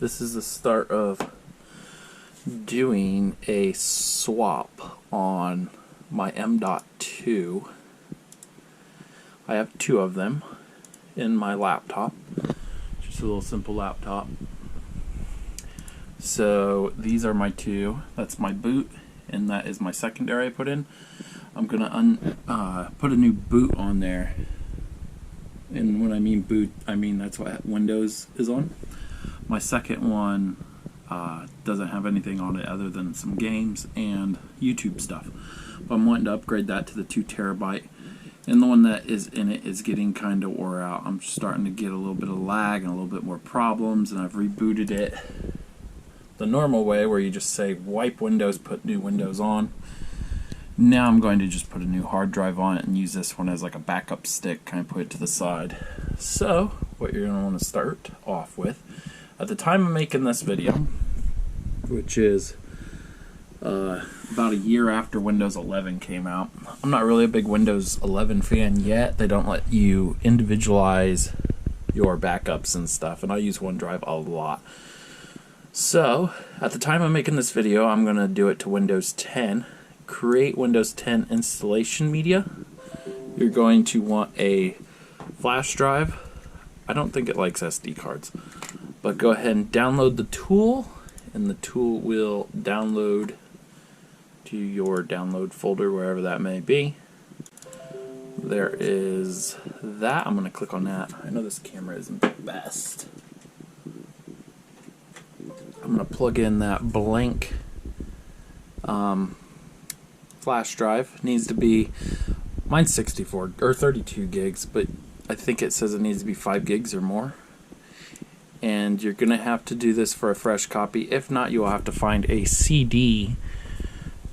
This is the start of doing a swap on my M.2. I have two of them in my laptop. Just a little simple laptop. So these are my two. That's my boot, and that is my secondary I put in. I'm gonna put a new boot on there. And when I mean boot, I mean that's what Windows is on. My second one doesn't have anything on it other than some games and YouTube stuff. But I'm wanting to upgrade that to the 2 terabyte. And the one that is in it is getting kind of wore out. I'm starting to get a little bit of lag and a little bit more problems, and I've rebooted it the normal way where you just say wipe Windows, put new Windows on. Now I'm going to just put a new hard drive on it and use this one as like a backup stick, kind of put it to the side. So what you're going to want to start off with, at the time of making this video, which is about a year after Windows 11 came out. I'm not really a big Windows 11 fan yet. They don't let you individualize your backups and stuff, and I use OneDrive a lot. So at the time of making this video, I'm going to do it to Windows 10. Create Windows 10 installation media. You're going to want a flash drive. I don't think it likes SD cards, but go ahead and download the tool, and the tool will download to your download folder, wherever that may be. There is that. I'm going to click on that. I know this camera isn't the best. I'm going to plug in that blank flash drive. It needs to be, mine's 64 or 32 gigs, but I think it says it needs to be 5 gigs or more. And you're going to have to do this for a fresh copy. If not, you'll have to find a CD.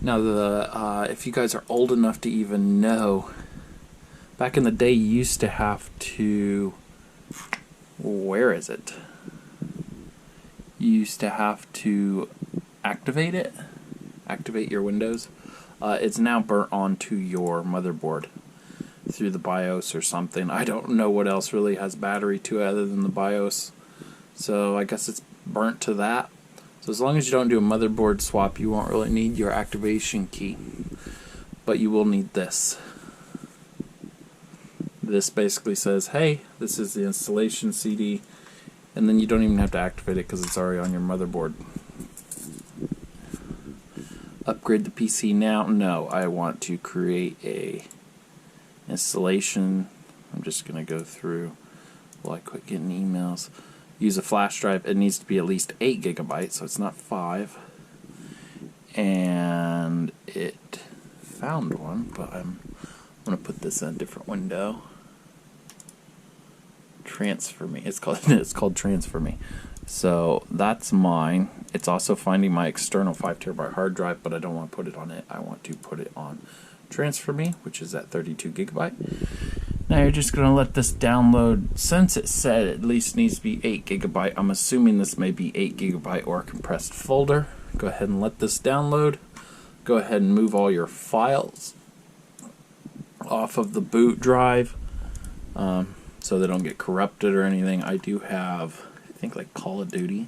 Now, if you guys are old enough to even know, back in the day you used to have to, where is it? You used to have to activate it, activate your Windows. It's now burnt onto your motherboard through the BIOS or something. I don't know what else really has battery to it other than the BIOS. So I guess it's burnt to that. So as long as you don't do a motherboard swap, you won't really need your activation key. But you will need this. This basically says, hey, this is the installation CD. And then you don't even have to activate it because it's already on your motherboard. Upgrade the PC now? No, I want to create a installation. I'm just going to go through while I quit getting emails. Use a flash drive. It needs to be at least 8 gigabytes, so it's not 5. And it found one, but I'm going to put this in a different window. Transfer me. It's called Transfer Me. So that's mine. It's also finding my external 5 terabyte hard drive, but I don't want to put it on it. I want to put it on Transfer Me, which is at 32 gigabyte. Now you're just going to let this download. Since it said it at least needs to be 8 gigabyte, I'm assuming this may be 8 gigabyte or a compressed folder. Go ahead and let this download. Go ahead and move all your files off of the boot drive so they don't get corrupted or anything. I do have, I think, like Call of Duty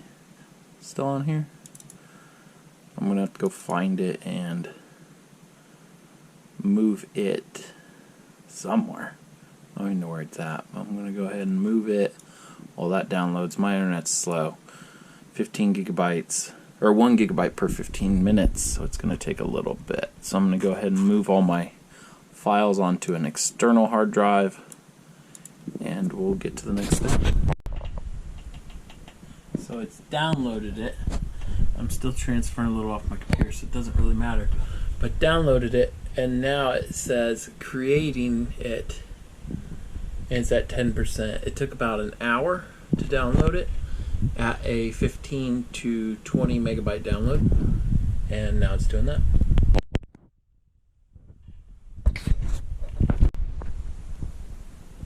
still on here. I'm going to have to go find it and move it somewhere. I don't even know where it's at. I'm going to go ahead and move it while that downloads. My internet's slow. 15 gigabytes, or 1 gigabyte per 15 minutes, so it's going to take a little bit. So I'm going to go ahead and move all my files onto an external hard drive, and we'll get to the next step. So it's downloaded it. I'm still transferring a little off my computer, so it doesn't really matter. But downloaded it, and now it says creating it. And it's at 10%. It took about an hour to download it at a 15 to 20 megabyte download, and now it's doing that.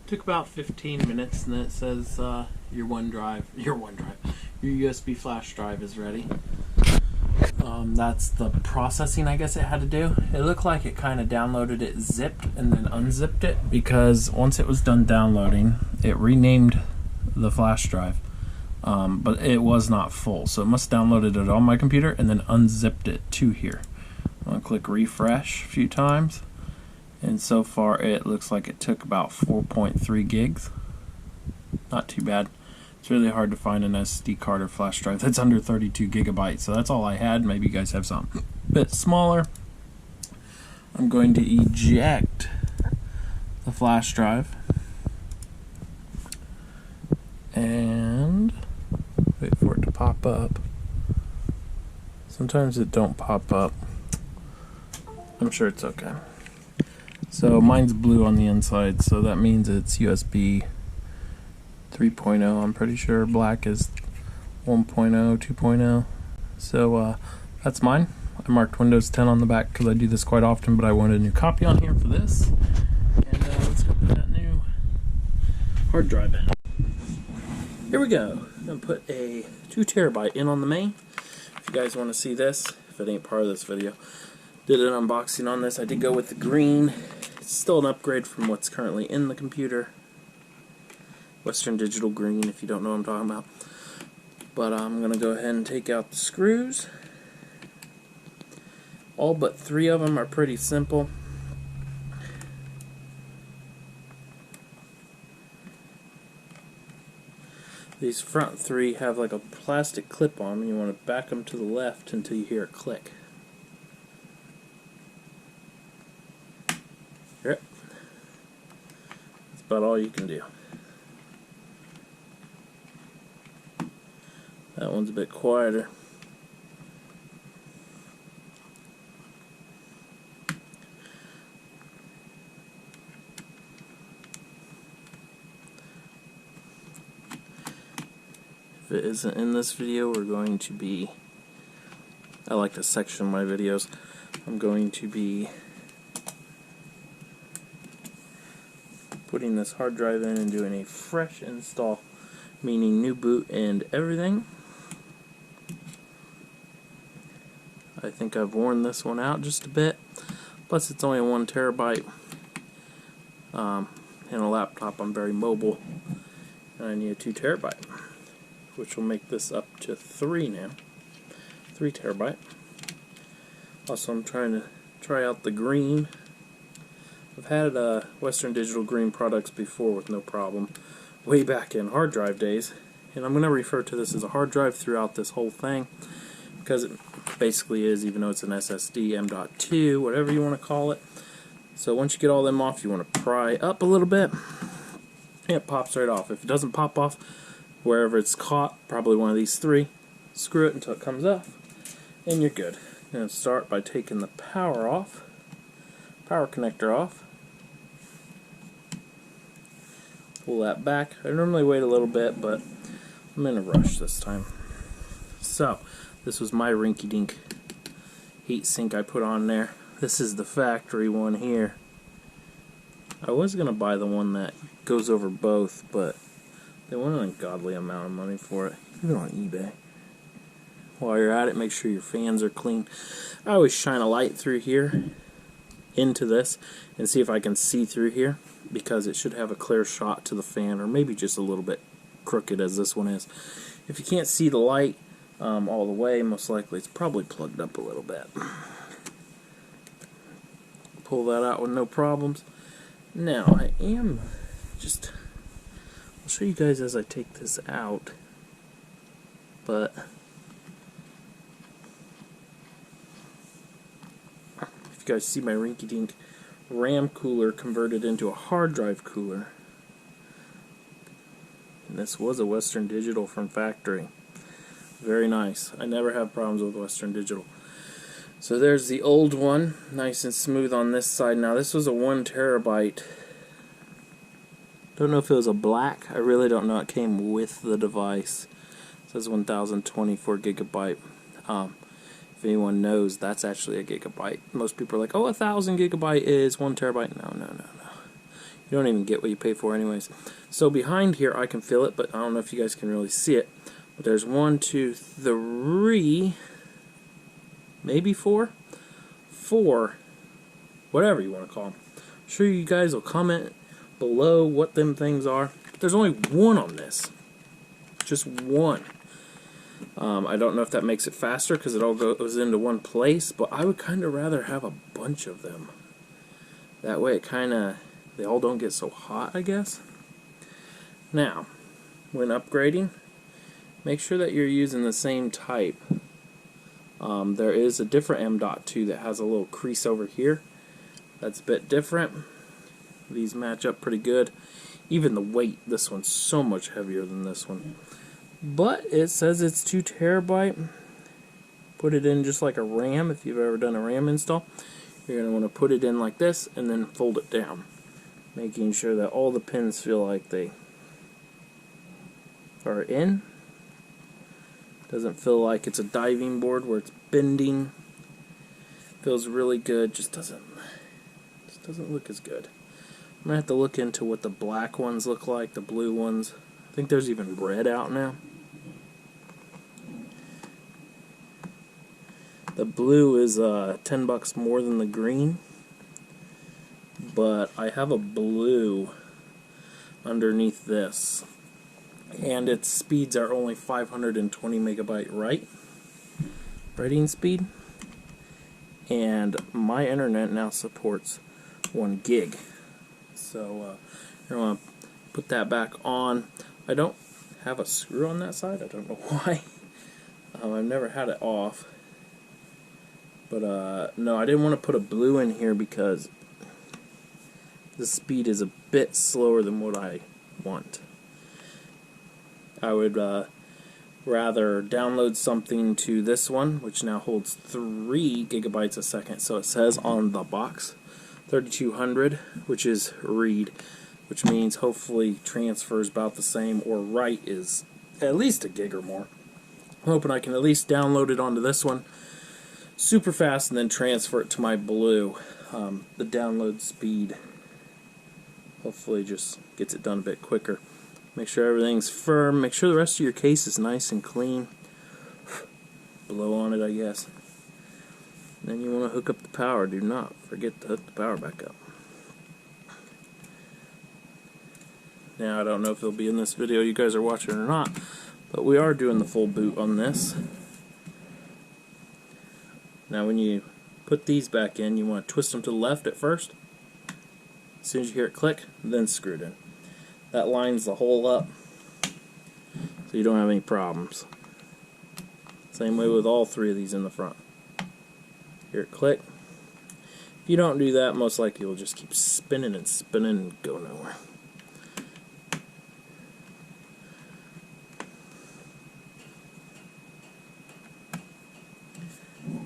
Took about 15 minutes, and then it says your USB flash drive is ready. That's the processing I guess it had to do. It looked like it kind of downloaded it zipped and then unzipped it, because once it was done downloading, it renamed the flash drive. but it was not full, so it must have downloaded it on my computer and then unzipped it to here. I'm going to click refresh a few times, and so far it looks like it took about 4.3 gigs. Not too bad. It's really hard to find an SD card or flash drive that's under 32 gigabytes, so that's all I had. Maybe you guys have something a bit smaller. I'm going to eject the flash drive and wait for it to pop up. Sometimes it don't pop up. I'm sure it's okay. So mine's blue on the inside, so that means it's USB 3.0. I'm pretty sure black is 1.0, 2.0. So that's mine. I marked Windows 10 on the back because I do this quite often, but I wanted a new copy on here for this. And let's go put that new hard drive in. Here we go. I'm going to put a 2 terabyte in on the main. If you guys want to see this, if it ain't part of this video, did an unboxing on this. I did go with the green. It's still an upgrade from what's currently in the computer. Western Digital green, if you don't know what I'm talking about. But I'm going to go ahead and take out the screws. All but 3 of them are pretty simple. These front 3 have like a plastic clip on them, and you want to back them to the left until you hear a click. Yep. That's about all you can do. That one's a bit quieter. If it isn't in this video, we're going to be, I like to section my videos, I'm going to be putting this hard drive in and doing a fresh install, meaning new boot and everything. I think I've worn this one out just a bit, plus it's only 1 terabyte. In a laptop I'm very mobile, and I need a 2 terabyte, which will make this up to 3 now. 3 terabyte. Also, I'm trying to try out the green. I've had Western Digital green products before with no problem, way back in hard drive days, and I'm going to refer to this as a hard drive throughout this whole thing, because it basically is, even though it's an SSD M.2, whatever you want to call it. So once you get all them off, you want to pry up a little bit, and it pops right off. If it doesn't pop off, wherever it's caught, probably one of these 3, screw it until it comes off, and you're good. You're going to start by taking the power connector off. Pull that back. I normally wait a little bit, but I'm in a rush this time. So, this was my rinky-dink heat sink I put on there. This is the factory one here. I was going to buy the one that goes over both, but they want an ungodly amount of money for it, even on eBay. While you're at it, make sure your fans are clean. I always shine a light through here into this and see if I can see through here, because it should have a clear shot to the fan, or maybe just a little bit crooked as this one is. If you can't see the light all the way, most likely it's probably plugged up a little bit. Pull that out with no problems. Now I am just, I'll show you guys as I take this out, but if you guys see my rinky-dink RAM cooler converted into a hard drive cooler, and this was a Western Digital from factory. Very nice. I never have problems with Western Digital. So there's the old one, nice and smooth on this side. Now this was a 1 terabyte. Don't know if it was a black. I really don't know. It came with the device. It says 1024 gigabyte. If anyone knows, that's actually a gigabyte. Most people are like, oh, 1,000 gigabyte is 1 terabyte. No. You don't even get what you pay for anyways. So behind here, I can feel it, but I don't know if you guys can really see it. But there's 1, 2, 3, maybe 4, whatever you want to call them. I'm sure you guys will comment below what them things are. But there's only 1 on this. just one. I don't know if that makes it faster because it all goes into one place, but I would kind of rather have a bunch of them. That way they all don't get so hot, I guess. Now, when upgrading, make sure that you're using the same type. There is a different M.2 that has a little crease over here. That's a bit different. These match up pretty good. Even the weight, this one's so much heavier than this one. But it says it's 2 terabyte. Put it in just like a RAM. If you've ever done a RAM install, you're going to want to put it in like this and then fold it down, making sure that all the pins feel like they are in. Doesn't feel like it's a diving board where it's bending. Feels really good. Just doesn't look as good. I'm gonna have to look into what the black ones look like, the blue ones. I think there's even red out now. The blue is $10 more than the green, but I have a blue underneath this, and its speeds are only 520 megabyte writing speed, and my internet now supports 1 gig. So you're going to put that back on. I don't have a screw on that side. I don't know why. I've never had it off. But no, I didn't want to put a blue in here because the speed is a bit slower than what I want. I would rather download something to this one, which now holds 3 gigabytes a second. So it says on the box 3200, which is read, which means hopefully transfer is about the same, or write is at least a gig or more. I'm hoping I can at least download it onto this one super fast and then transfer it to my blue. The download speed hopefully just gets it done a bit quicker. Make sure everything's firm. Make sure the rest of your case is nice and clean. Blow on it, I guess. Then you want to hook up the power. Do not forget to hook the power back up. Now, I don't know if it'll be in this video you guys are watching or not, but we are doing the full boot on this. Now, when you put these back in, you want to twist them to the left at first. As soon as you hear it click, then screw it in. That lines the hole up so you don't have any problems. Same way with all 3 of these in the front. Hear it click. If you don't do that, most likely you'll just keep spinning and spinning and go nowhere.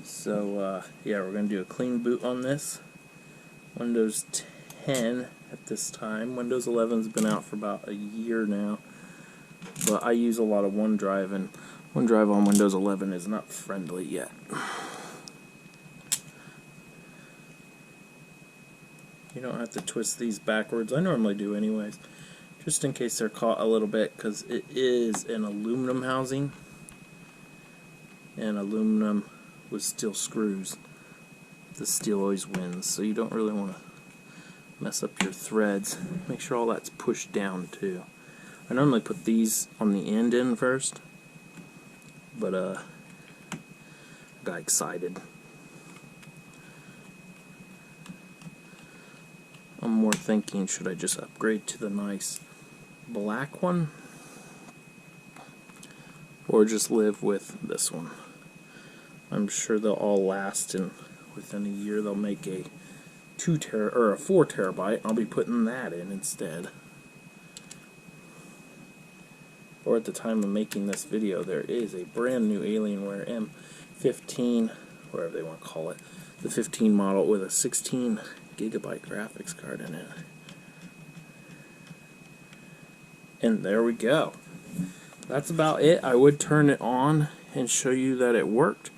So yeah, we're going to do a clean boot on this. Windows 10 at this time. Windows 11's been out for about a year now, but I use a lot of OneDrive, and OneDrive on Windows 11 is not friendly yet. You don't have to twist these backwards. I normally do anyways, just in case they're caught a little bit, because it is an aluminum housing, and aluminum with steel screws. The steel always wins, so you don't really want to mess up your threads. Make sure all that's pushed down too. I normally put these on the end in first, but I got excited. I'm more thinking, should I just upgrade to the nice black one, or just live with this one? I'm sure they'll all last, and within a year they'll make a 4 terabyte. I'll be putting that in instead. Or at the time of making this video, there is a brand new Alienware M15, whatever they want to call it, the 15 model with a 16 gigabyte graphics card in it. And there we go. That's about it. I would turn it on and show you that it worked,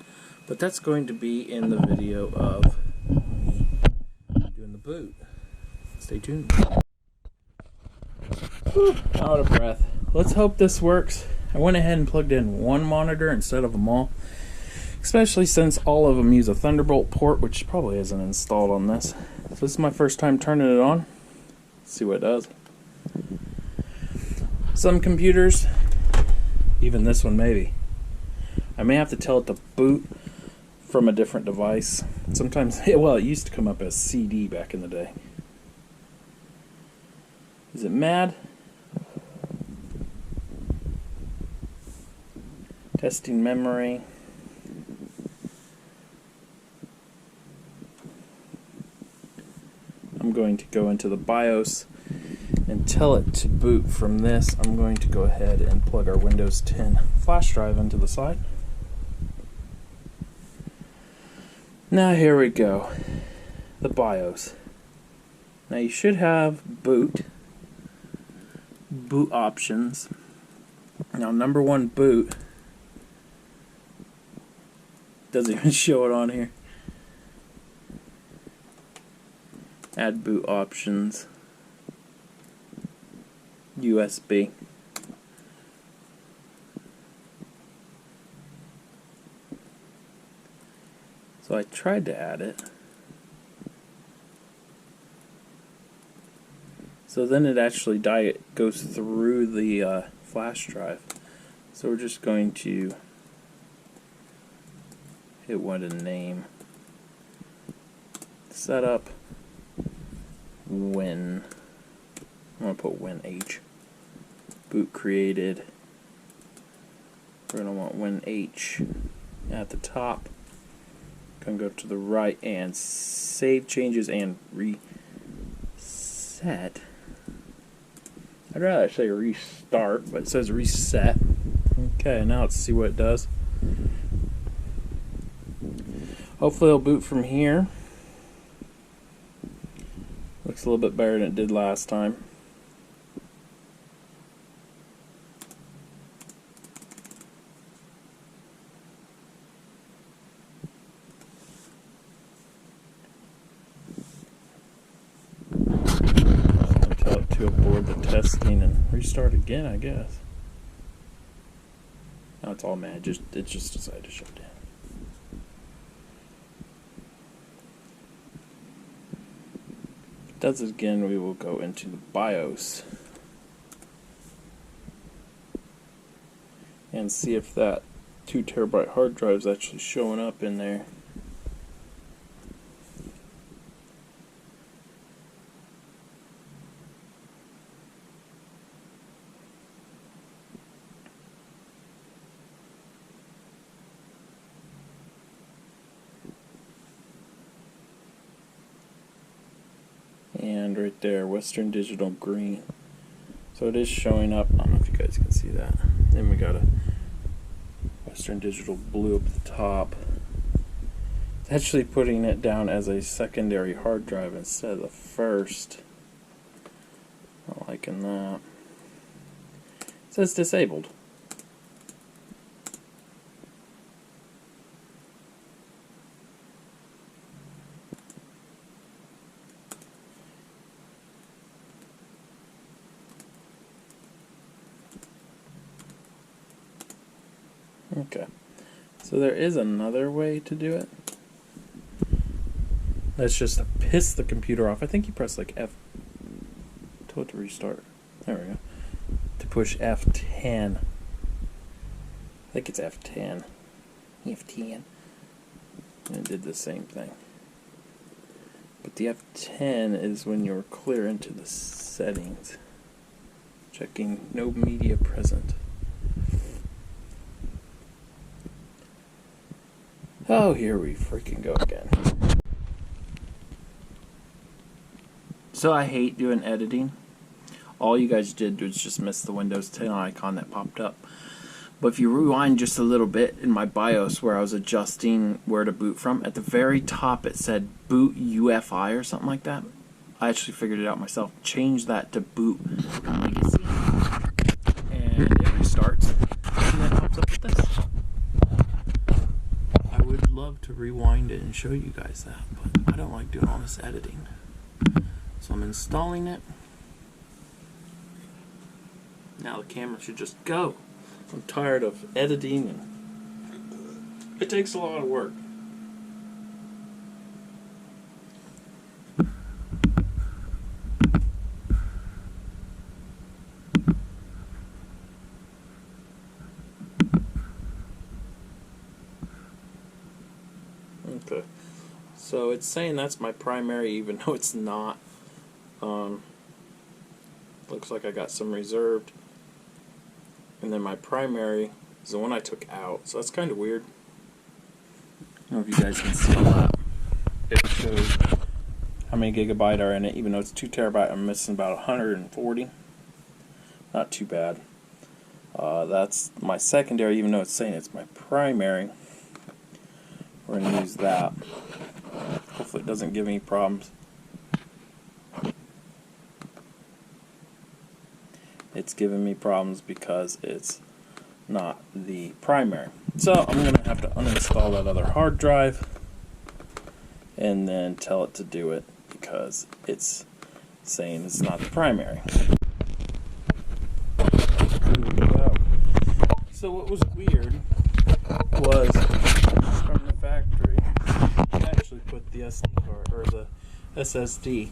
but that's going to be in the video of me doing the boot. Stay tuned. Whew, out of breath. Let's hope this works. I went ahead and plugged in one monitor instead of them all, especially since all of them use a Thunderbolt port, which probably isn't installed on this. So this is my first time turning it on. Let's see what it does. Some computers Even this one, maybe. I may have to tell it to boot from a different device. Sometimes, well, it used to come up as CD back in the day. Is it mad? Testing memory. I'm going to go into the BIOS and tell it to boot from this. I'm going to go ahead and plug our Windows 10 flash drive into the side. Now here we go. The BIOS. Now you should have boot options. Now number one, boot, doesn't even show it on here. Add boot options, USB. So I tried to add it. So then it actually goes through the flash drive. So we're just going to hit what a name. Setup Win. I'm going to put WinH. Boot created. We're going to want WinH at the top. Going to go to the right and save changes and reset. I'd rather say restart, but it says reset. Okay, now let's see what it does. Hopefully it'll boot from here. Looks a little bit better than it did last time. Tell it to abort the testing and restart again, I guess. Now it's all mad. It just decided to shut down. If it does it again, we will go into the BIOS and see if that 2 terabyte hard drive is actually showing up in there. And right there, Western Digital green. So it is showing up. I don't know if you guys can see that. Then we got a Western Digital blue up at the top. It's actually putting it down as a secondary hard drive instead of the first. Not liking that. It says disabled. Okay, so there is another way to do it. That's just to piss the computer off. I think you press like F. Tell it to restart. There we go. To push F10. I think it's F10. F10. And it did the same thing. But the F10 is when you're clear into the settings. Checking no media present. Oh, here we freaking go again. So I hate doing editing. All you guys did was just miss the Windows 10 icon that popped up. But if you rewind just a little bit in my BIOS where I was adjusting where to boot from, at the very top it said boot UFI or something like that. I actually figured it out myself. Change that to boot legacy. And it restarts. And then it pops up with this. I would love to rewind it and show you guys that, but I don't like doing all this editing. So I'm installing it. Now the camera should just go. I'm tired of editing and it takes a lot of work. So it's saying that's my primary, even though it's not. Looks like I got some reserved. And then my primary is the one I took out. So that's kind of weird. I don't know if you guys can see that. It shows how many gigabyte are in it. Even though it's 2 terabyte, I'm missing about 140. Not too bad. That's my secondary, even though it's saying it's my primary. We're going to use that. Hopefully it doesn't give any problems. It's giving me problems because it's not the primary. So I'm going to have to uninstall that other hard drive and then tell it to do it because it's saying it's not the primary. So what was weird was from the factory, I actually put the SD card or the SSD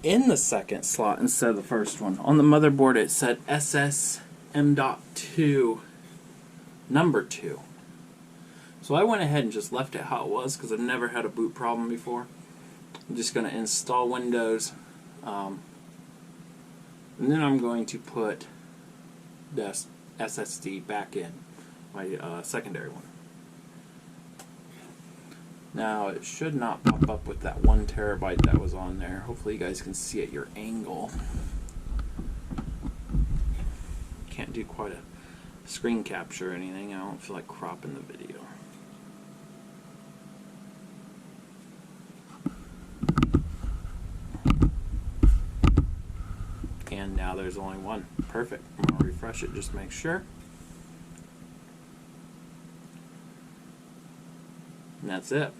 in the second slot instead of the first one. On the motherboard it said SS M.2 number 2. So I went ahead and just left it how it was because I've never had a boot problem before. I'm just going to install Windows and then I'm going to put the SSD back in my secondary one. Now it should not pop up with that 1 terabyte that was on there. Hopefully you guys can see at your angle. Can't do quite a screen capture or anything. I don't feel like cropping the video. And now there's only one. Perfect. I'm going to refresh it just to make sure. And that's it.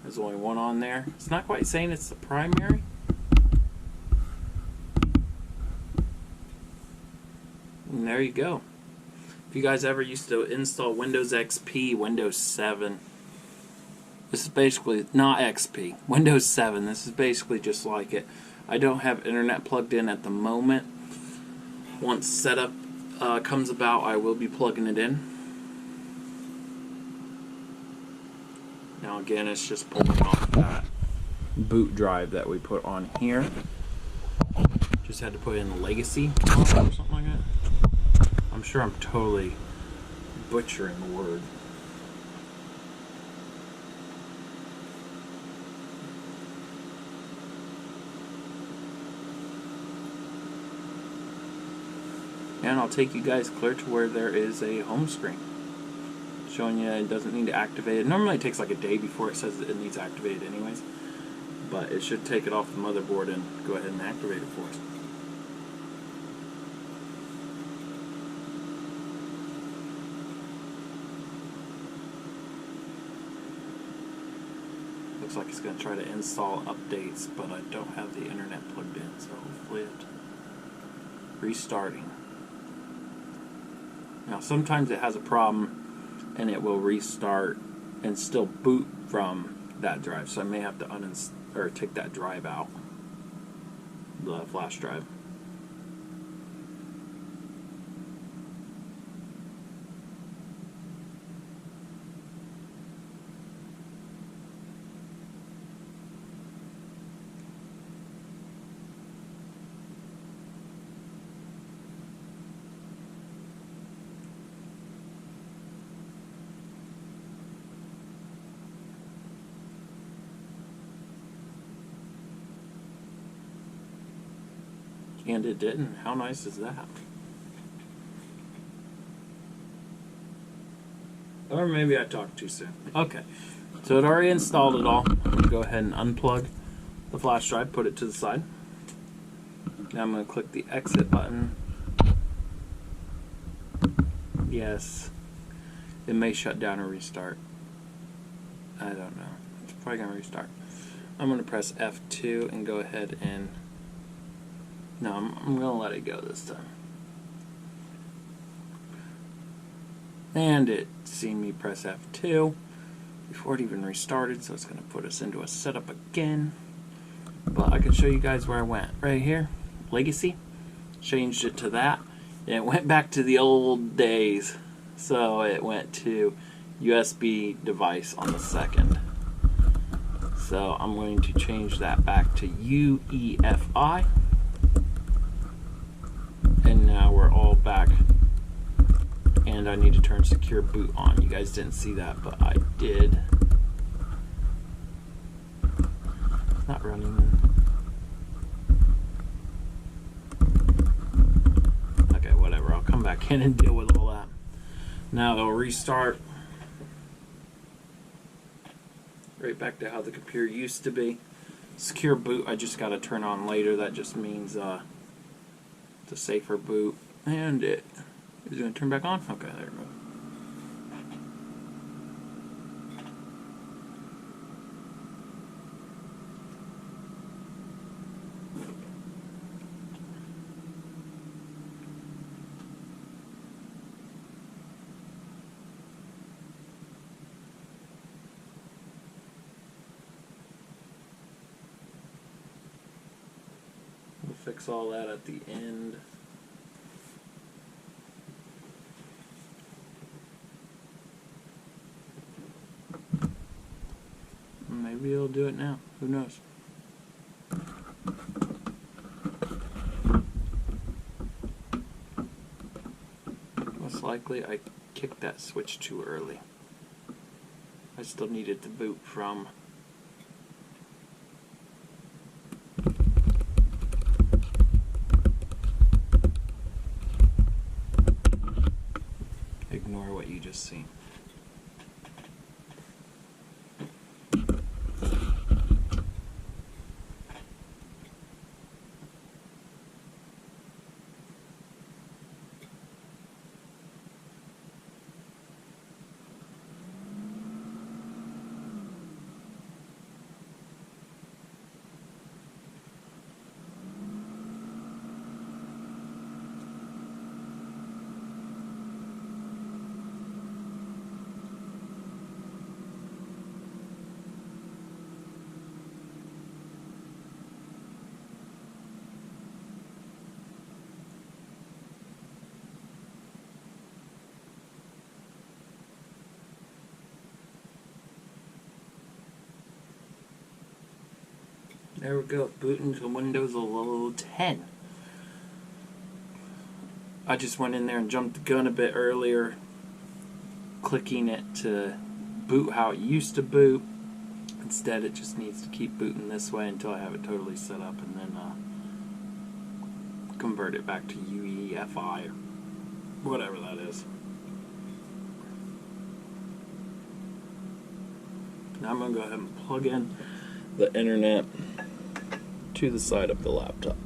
There's only one on there. It's not quite saying it's the primary. And there you go. If you guys ever used to install Windows XP, Windows 7, this is basically not XP, Windows 7. This is basically just like it. I don't have internet plugged in at the moment. Once setup comes about, I will be plugging it in. Now again, it's just pulling off that boot drive that we put on here. Just had to put in legacy or something like that. I'm sure I'm totally butchering the word. And I'll take you guys clear to where there is a home screen showing you it doesn't need to activate it. Normally it takes like a day before it says that it needs activated anyways, but it should take it off the motherboard and go ahead and activate it for us. Looks like it's going to try to install updates, but I don't have the internet plugged in, so hopefully it's restarting. Now sometimes it has a problem and it will restart and still boot from that drive, so I may have to take that drive out, the flash drive. And it didn't. How nice is that? Or maybe I talked too soon. Okay, so it already installed it all. I'm going to go ahead and unplug the flash drive, put it to the side. Now I'm going to click the exit button. Yes, it may shut down or restart. I don't know. It's probably going to restart. I'm going to press F2 and go ahead and... No, I'm going to let it go this time. And it seen me press F2 before it even restarted, so it's going to put us into a setup again. But I can show you guys where I went. Right here, Legacy. Changed it to that. And it went back to the old days. So it went to USB device on the second. So I'm going to change that back to UEFI. And now we're all back. And I need to turn secure boot on. You guys didn't see that, but I did. It's not running. Okay, whatever. I'll come back in and deal with all that. Now it'll restart. Right back to how the computer used to be. Secure boot I just got to turn on later. That just means it's a safer boot. And it is going to turn back on? Okay, there we go. We'll fix all that at the end. Maybe it'll do it now. Who knows? Most likely I kicked that switch too early. I still needed to boot from ignore what you just seen. There we go, booting to Windows 10. I just went in there and jumped the gun a bit earlier, clicking it to boot how it used to boot. Instead, it just needs to keep booting this way until I have it totally set up, and then convert it back to UEFI or whatever that is. Now I'm going to go ahead and plug in the internet to the side of the laptop.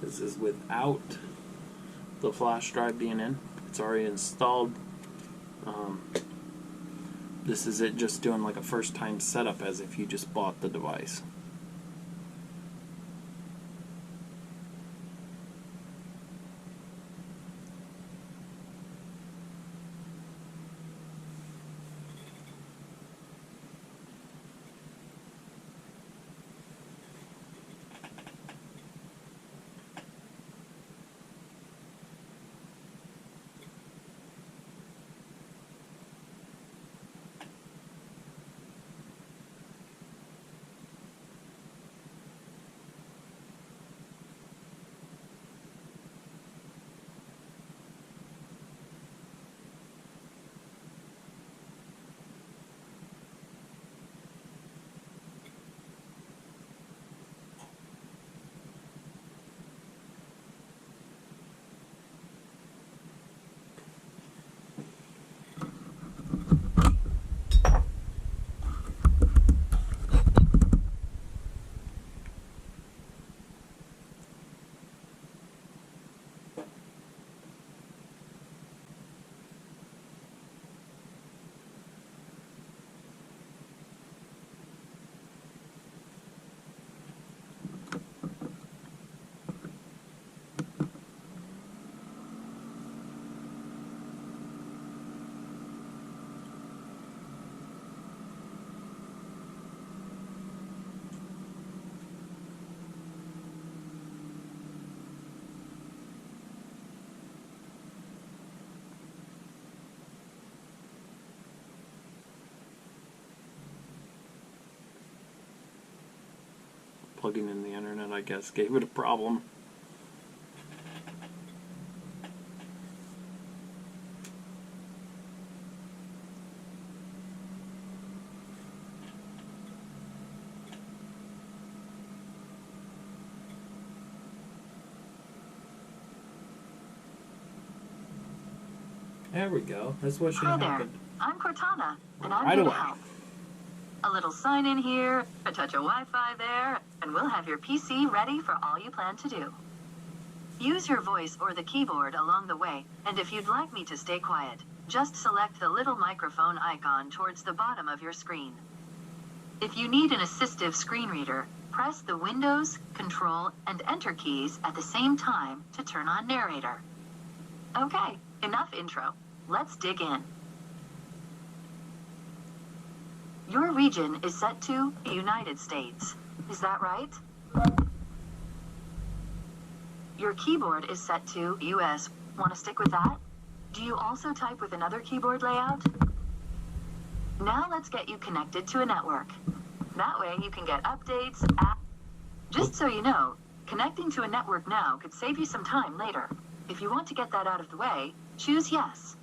This is without the flash drive being in. It's already installed. This is it just doing like a first time setup as if you just bought the device. plugging in the internet, I guess, gave it a problem. There we go. That's what should Hi happen. there. I'm Cortana, and I'm here to help. A little sign in here, a touch of Wi-Fi there, and we'll have your PC ready for all you plan to do. Use your voice or the keyboard along the way, and if you'd like me to stay quiet, just select the little microphone icon towards the bottom of your screen. If you need an assistive screen reader, press the Windows, Control, and Enter keys at the same time to turn on narrator. Okay, enough intro. Let's dig in. Your region is set to United States. Is that right? Your keyboard is set to US. Want to stick with that? Do you also type with another keyboard layout? Now let's get you connected to a network. That way you can get updates, Just so you know, connecting to a network now could save you some time later. If you want to get that out of the way, choose yes.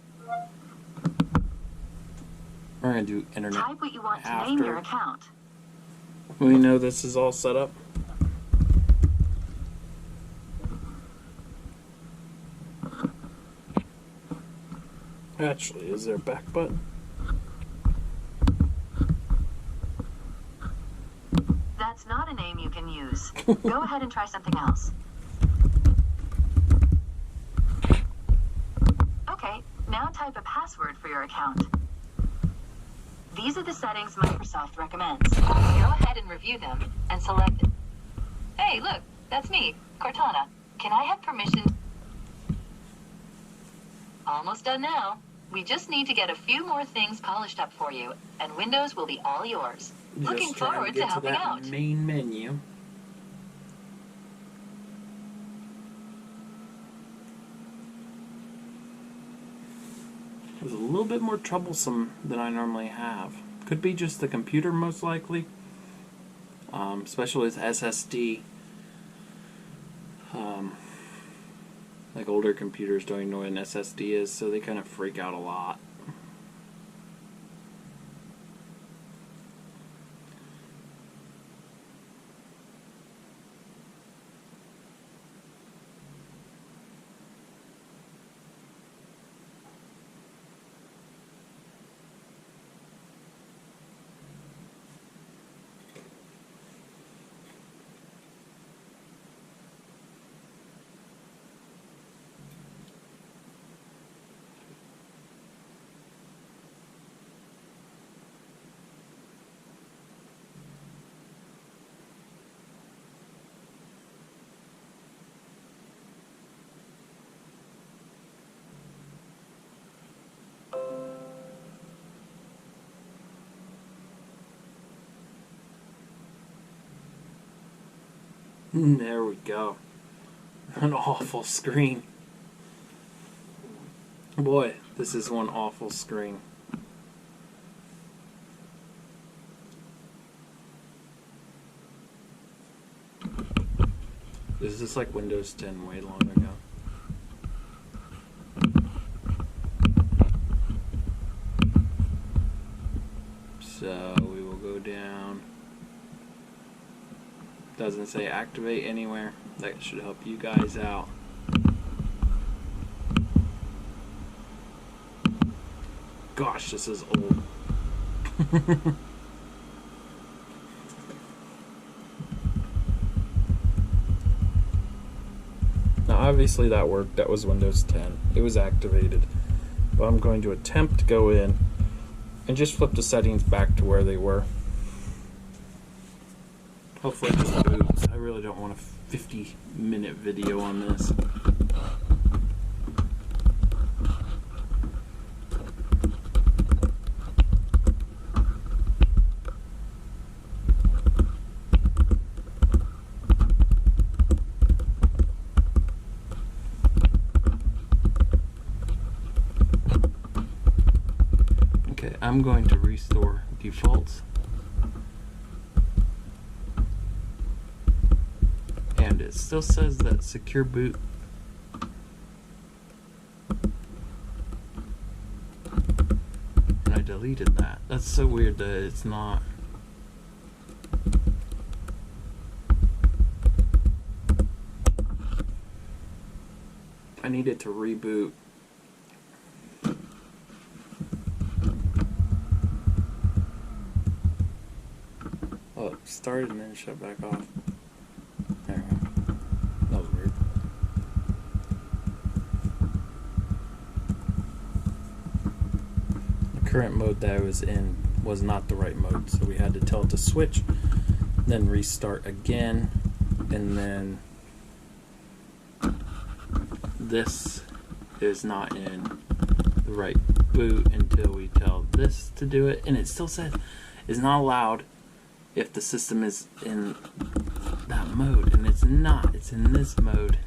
We're going to do internet Type what you want to name your account. We know this is all set up. Actually, is there a back button? That's not a name you can use. Go ahead and try something else. Okay, now type a password for your account. These are the settings Microsoft recommends. Go ahead and review them and select. Hey, look, that's me, Cortana. Can I have permission? Almost done now. We just need to get a few more things polished up for you, and Windows will be all yours. Looking forward to helping out. Main menu. It was a little bit more troublesome than I normally have. Could be just the computer, most likely. Especially with SSD. Like older computers don't even know what an SSD is, so they kind of freak out a lot. There we go. An awful screen. Boy, this is one awful screen. This is like Windows 10 way long ago. So we will go down. Doesn't say activate anywhere. That should help you guys out. Gosh, this is old. Now obviously that worked. That was Windows 10. It was activated. But I'm going to attempt to go in and just flip the settings back to where they were. Hopefully it just boots. I really don't want a 50-minute video on this. Okay, I'm going to restore defaults. It still says that secure boot. And I deleted that. That's so weird that it's not. I need it to reboot. Oh, it started and then shut back off. There we go. That was weird. The current mode that I was in was not the right mode, so we had to tell it to switch, then restart again, and then this is not in the right boot until we tell this to do it, and it still says it's not allowed if the system is in that mode, and it's not. It's in this mode.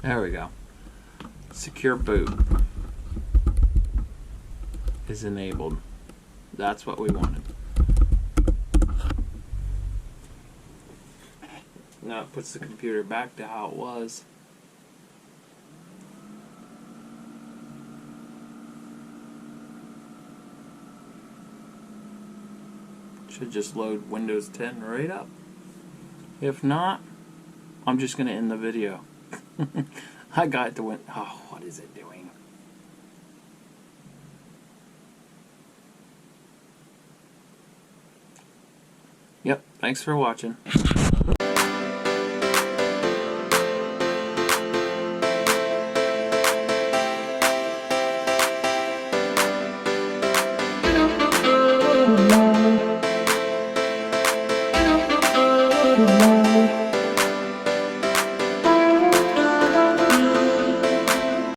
There we go. Secure boot is enabled. That's what we wanted. Now it puts the computer back to how it was. Should just load Windows 10 right up. If not, I'm just going to end the video. I got to win. Oh, what is it doing? Yep, thanks for watching.